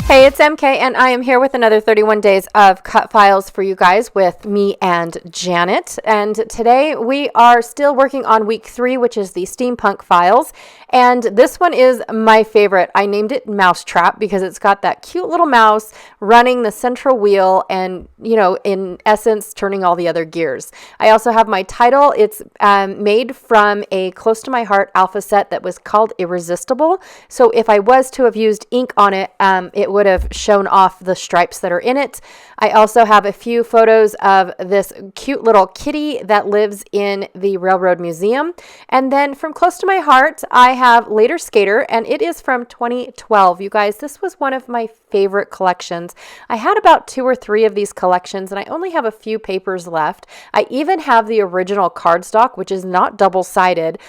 Hey, it's MK, and I am here with another 31 days of cut files for you guys with me and Janet. And today we are still working on week 3, which is the Steampunk files. And this one is my favorite. I named it Mousetrap because it's got that cute little mouse running the central wheel and, you know, in essence, turning all the other gears. I also have my title. It's made from a close to my heart alpha set that was called Irresistible. So if I was to have used ink on it, it would have shown off the stripes that are in it. I also have a few photos of this cute little kitty that lives in the Railroad Museum. And then from close to my heart, I have Later Skater, and it is from 2012. You guys, this was one of my favorite collections. I had about 2 or 3 of these collections, and I only have a few papers left. I even have the original cardstock, which is not double-sided.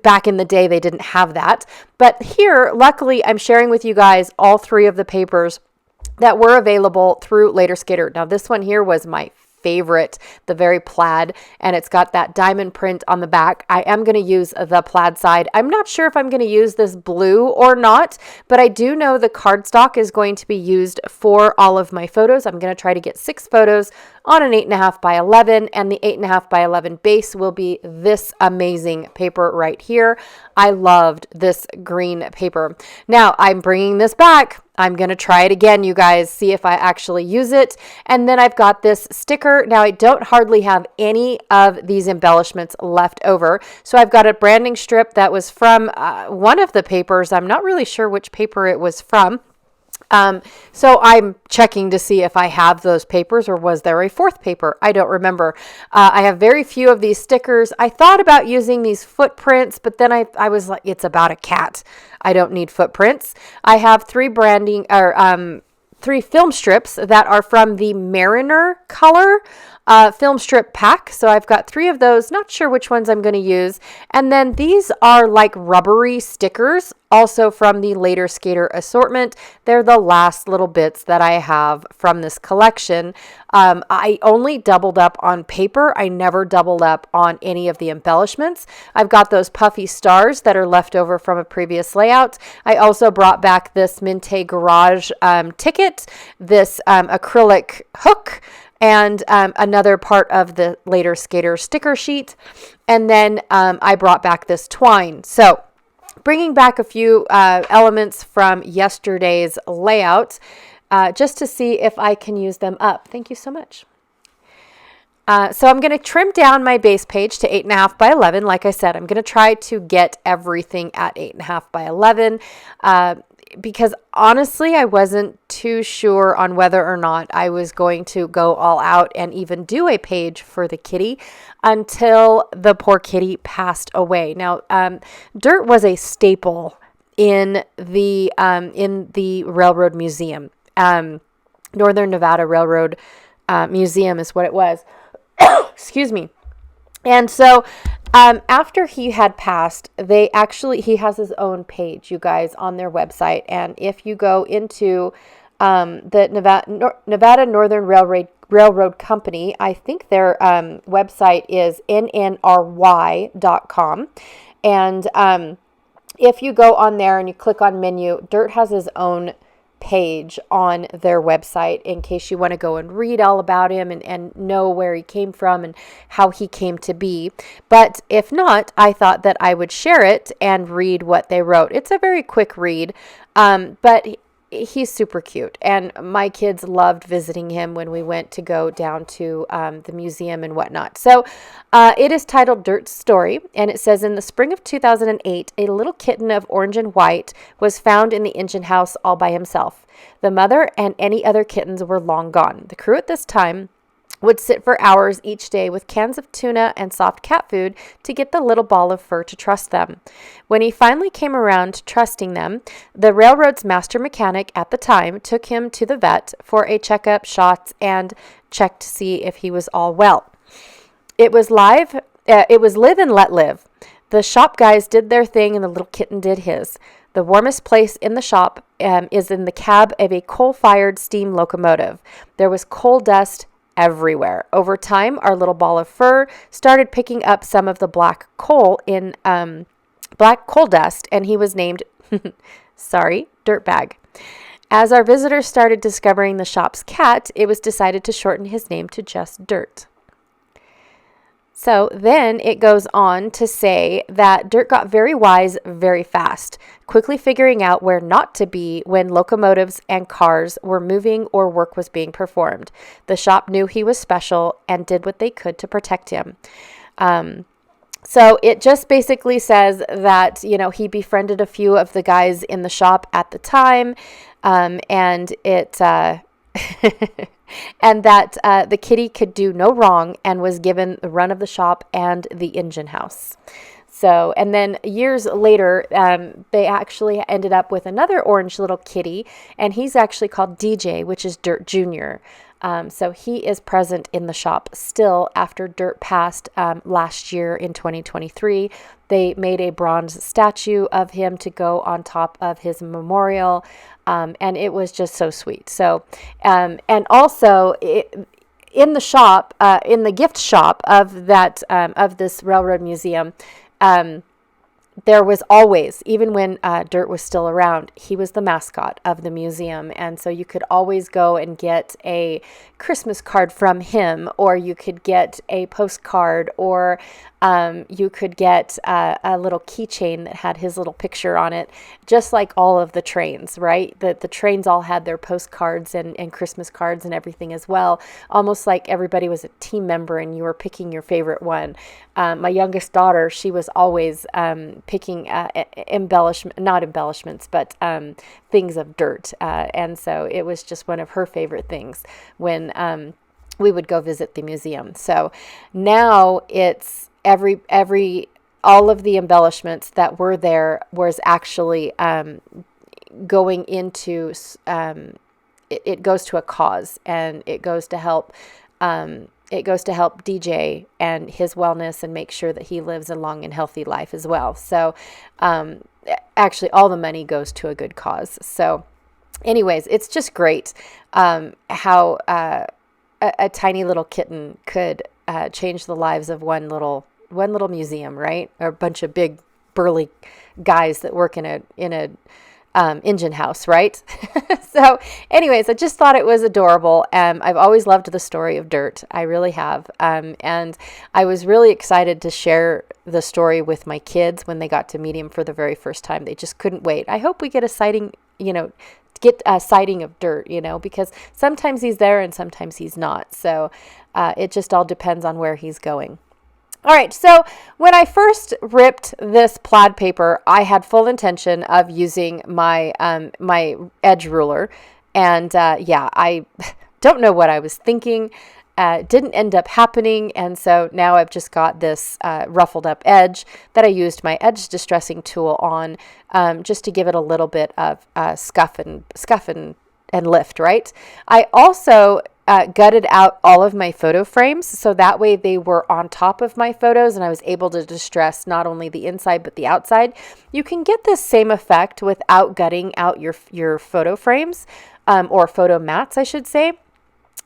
Back in the day, they didn't have that. But here, luckily, I'm sharing with you guys all 3 of the papers that were available through Later Skater. Now, this one here was my favorite, the very plaid, and it's got that diamond print on the back. I am going to use the plaid side. I'm not sure if I'm going to use this blue or not, but I do know the cardstock is going to be used for all of my photos. I'm going to try to get 6 photos on an 8.5 by 11, and the 8.5 by 11 base will be this amazing paper right here. I loved this green paper. Now I'm bringing this back. I'm going to try it again, you guys, see if I actually use it. And then I've got this sticker. Now I don't hardly have any of these embellishments left over. So I've got a branding strip that was from one of the papers. I'm not really sure which paper it was from. So I'm checking to see if I have those papers, or was there a 4th paper? I don't remember. I have very few of these stickers. I thought about using these footprints, but then I was like, it's about a cat. I don't need footprints. I have 3 film strips that are from the Mariner color film strip pack. So I've got 3 of those, not sure which ones I'm going to use. And then these are like rubbery stickers, also from the Later Skater assortment. They're the last little bits that I have from this collection. I only doubled up on paper. I never doubled up on any of the embellishments. I've got those puffy stars that are left over from a previous layout. I also brought back this Minte Garage ticket, this acrylic hook, and another part of the Later Skater sticker sheet. And then I brought back this twine. So bringing back a few elements from yesterday's layout just to see if I can use them up. Thank you so much. So I'm going to trim down my base page to 8.5 by 11. Like I said, I'm going to try to get everything at 8.5 by 11 because honestly, I wasn't too sure on whether or not I was going to go all out and even do a page for the kitty until the poor kitty passed away. Now, dirt was a staple in the Railroad Museum. Northern Nevada Railroad Museum is what it was. Excuse me. And so after he had passed, he has his own page, you guys, on their website. And if you go into the Nevada Northern Railroad Company, I think their website is nnry.com. And if you go on there and you click on menu, Dirt has his own page on their website in case you want to go and read all about him and know where he came from and how he came to be. But if not, I thought that I would share it and read what they wrote. It's a very quick read, but he's super cute, and my kids loved visiting him when we went to go down to the museum and whatnot. So it is titled Dirt's Story, and it says, in the spring of 2008, a little kitten of orange and white was found in the engine house all by himself. The mother and any other kittens were long gone. The crew at this time would sit for hours each day with cans of tuna and soft cat food to get the little ball of fur to trust them. When he finally came around to trusting them, the railroad's master mechanic at the time took him to the vet for a checkup, shots, and check to see if he was all well. It was live and let live. The shop guys did their thing and the little kitten did his. The warmest place in the shop is in the cab of a coal-fired steam locomotive. There was coal dust everywhere. Over time, our little ball of fur started picking up some of the black coal dust, and he was named, Dirtbag. As our visitors started discovering the shop's cat, it was decided to shorten his name to just Dirt. So then it goes on to say that Dirt got very wise very fast, quickly figuring out where not to be when locomotives and cars were moving or work was being performed. The shop knew he was special and did what they could to protect him. So it just basically says that, he befriended a few of the guys in the shop at the time, and it... and that the kitty could do no wrong and was given the run of the shop and the engine house. So, and then years later, they actually ended up with another orange little kitty, and he's actually called DJ, which is Dirt Jr. So he is present in the shop still after Dirt passed last year in 2023. They made a bronze statue of him to go on top of his memorial, and it was just so sweet. So, and also in the shop, in the gift shop of that of this railroad museum, there was always, even when Dirt was still around, he was the mascot of the museum. And so you could always go and get a Christmas card from him, or you could get a postcard, or you could get a little keychain that had his little picture on it, just like all of the trains, right? The trains all had their postcards and Christmas cards and everything as well, almost like everybody was a team member and you were picking your favorite one. My youngest daughter, she was always picking not embellishments, but things of Dirt. And so it was just one of her favorite things when we would go visit the museum. So now it's all of the embellishments that were there was actually going into, it goes to a cause, and it goes to help DJ and his wellness and make sure that he lives a long and healthy life as well. So actually all the money goes to a good cause. So anyways, it's just great how a tiny little kitten could change the lives of one little museum, right? Or a bunch of big burly guys that work in a engine house, right? So anyways, I just thought it was adorable. I've always loved the story of Dirt. I really have. And I was really excited to share the story with my kids when they got to meet him for the very first time. They just couldn't wait. I hope we get a sighting, get a sighting of Dirt, because sometimes he's there and sometimes he's not. So it just all depends on where he's going. All right, so when I first ripped this plaid paper, I had full intention of using my my edge ruler, and I don't know what I was thinking. Didn't end up happening, and so now I've just got this ruffled up edge that I used my edge distressing tool on, just to give it a little bit of scuff and lift, right? I also gutted out all of my photo frames, so that way they were on top of my photos and I was able to distress not only the inside but the outside. You can get this same effect without gutting out your photo frames, or photo mats, I should say,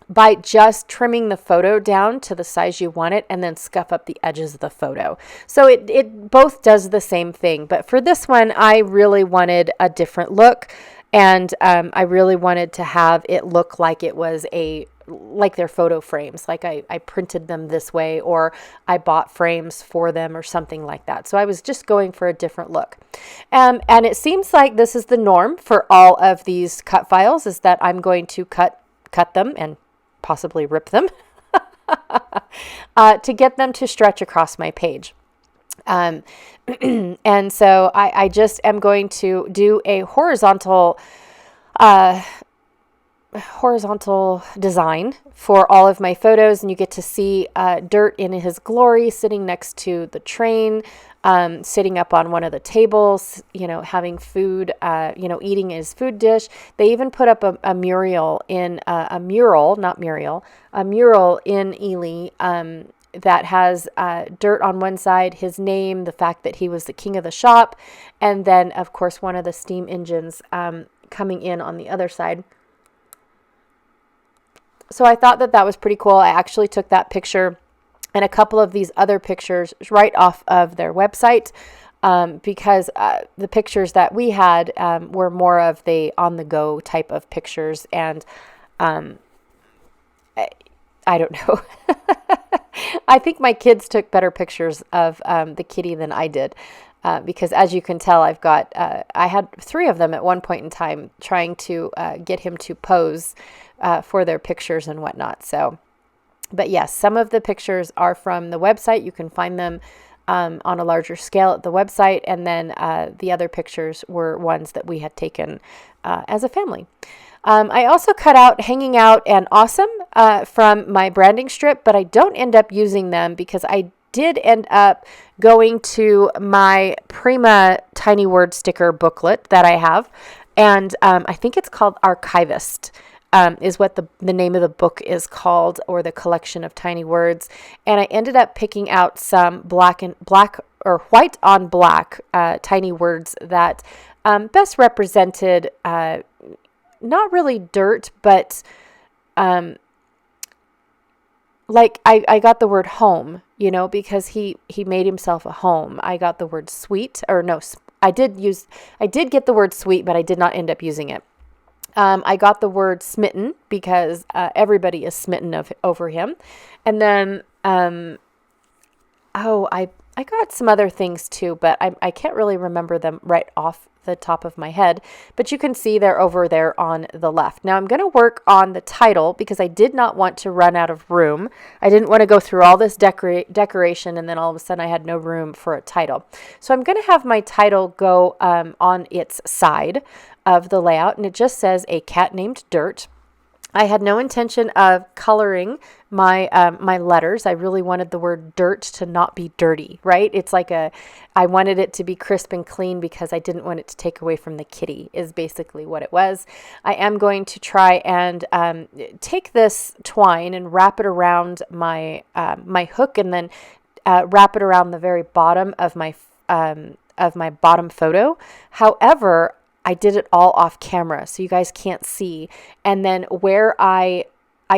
by just trimming the photo down to the size you want it and then scuff up the edges of the photo. So it both does the same thing, but for this one I really wanted a different look. And I really wanted to have it look like it was like their photo frames, like I printed them this way, or I bought frames for them or something like that. So I was just going for a different look. And it seems like this is the norm for all of these cut files, is that I'm going to cut them and possibly rip them to get them to stretch across my page. And so I just am going to do a horizontal design for all of my photos, and you get to see Dirt in his glory sitting next to the train, sitting up on one of the tables, having food, eating his food dish. They even put up a mural in Ely, that has Dirt on one side, his name, the fact that he was the king of the shop, and then, of course, one of the steam engines coming in on the other side. So I thought that was pretty cool. I actually took that picture and a couple of these other pictures right off of their website. because the pictures that we had were more of the on-the-go type of pictures, and I don't know. I think my kids took better pictures of the kitty than I did. Because as you can tell, I had 3 of them at one point in time trying to get him to pose for their pictures and whatnot. So, but yes, some of the pictures are from the website. You can find them on a larger scale at the website. And then the other pictures were ones that we had taken as a family. I also cut out Hanging Out and Awesome from my branding strip, but I don't end up using them because I did end up going to my Prima Tiny Word sticker booklet that I have, and I think it's called Archivist, is what the name of the book is called, or the collection of tiny words. And I ended up picking out some black or white on black tiny words that best represented not really dirt, but like I got the word home, because he made himself a home. I got the word sweet, or no, I did get the word sweet, but I did not end up using it. I got the word smitten because everybody is smitten over him. And then, I got some other things too, but I can't really remember them right off the top of my head, but you can see they're over there on the left. Now I'm going to work on the title because I did not want to run out of room. I didn't want to go through all this decoration and then all of a sudden I had no room for a title. So I'm going to have my title go on its side of the layout, and it just says A Cat Named Dirt. I had no intention of coloring my my letters. I really wanted the word dirt to not be dirty, right? It's like I wanted it to be crisp and clean because I didn't want it to take away from the kitty, is basically what it was. I am going to try and take this twine and wrap it around my my hook, and then wrap it around the very bottom of my bottom photo. However, I did it all off camera, so you guys can't see. And then where I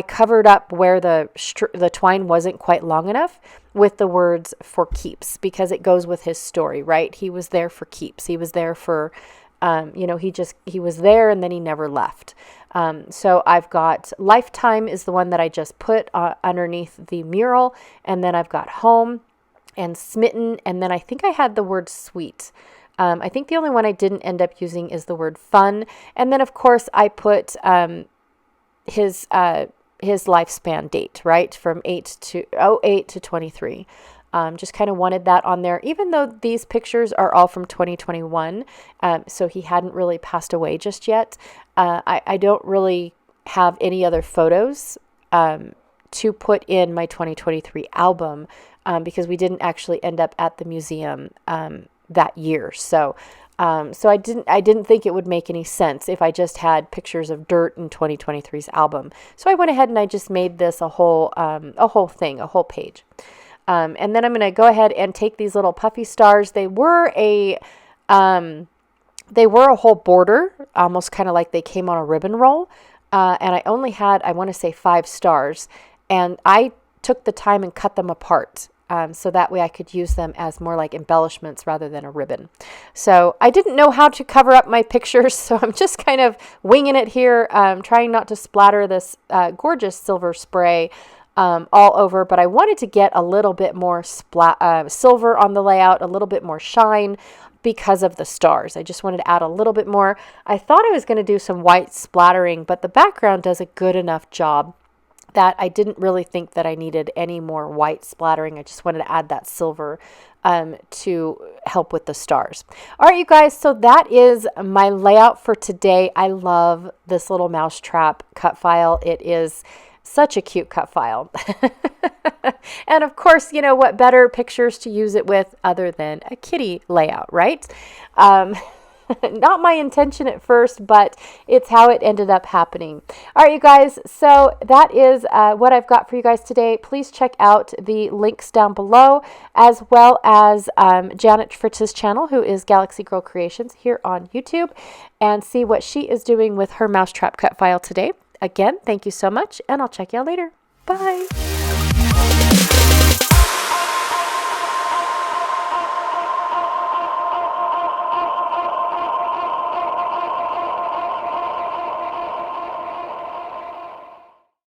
covered up where the twine wasn't quite long enough with the words for keeps, because it goes with his story, right? He was there for keeps. He was there for, he was there and then he never left. So I've got Lifetime is the one that I just put underneath the mural. And then I've got Home and Smitten. And then I think I had the word Sweet. I think the only one I didn't end up using is the word Fun. And then, of course, I put his lifespan date, right, from 08 to 23. Just kind of wanted that on there, even though these pictures are all from 2021. So he hadn't really passed away just yet. I don't really have any other photos to put in my 2023 album because we didn't actually end up at the museum that year. So I didn't think it would make any sense if I just had pictures of dirt in 2023's album. So I went ahead and I just made this a whole page. And then I'm going to go ahead and take these little puffy stars. They were a whole border, almost kind of like they came on a ribbon roll. And I only had, I want to say 5 stars, and I took the time and cut them apart. So that way I could use them as more like embellishments rather than a ribbon. So I didn't know how to cover up my pictures, so I'm just kind of winging it here, trying not to splatter this gorgeous silver spray all over. But I wanted to get a little bit more silver on the layout, a little bit more shine because of the stars. I just wanted to add a little bit more. I thought I was going to do some white splattering, but the background does a good enough job that I didn't really think that I needed any more white splattering. I just wanted to add that silver to help with the stars. All right, you guys, so that is my layout for today. I love this little mousetrap cut file. It is such a cute cut file. And of course, you know what better pictures to use it with other than a kitty layout, right? Not my intention at first, but it's how it ended up happening. All right, you guys, so that is what I've got for you guys today. Please check out the links down below, as well as Janet Fritz's channel, who is Galaxy Girl Creations here on YouTube, and see what she is doing with her mousetrap cut file today. Again, thank you so much, and I'll check y'all later. Bye.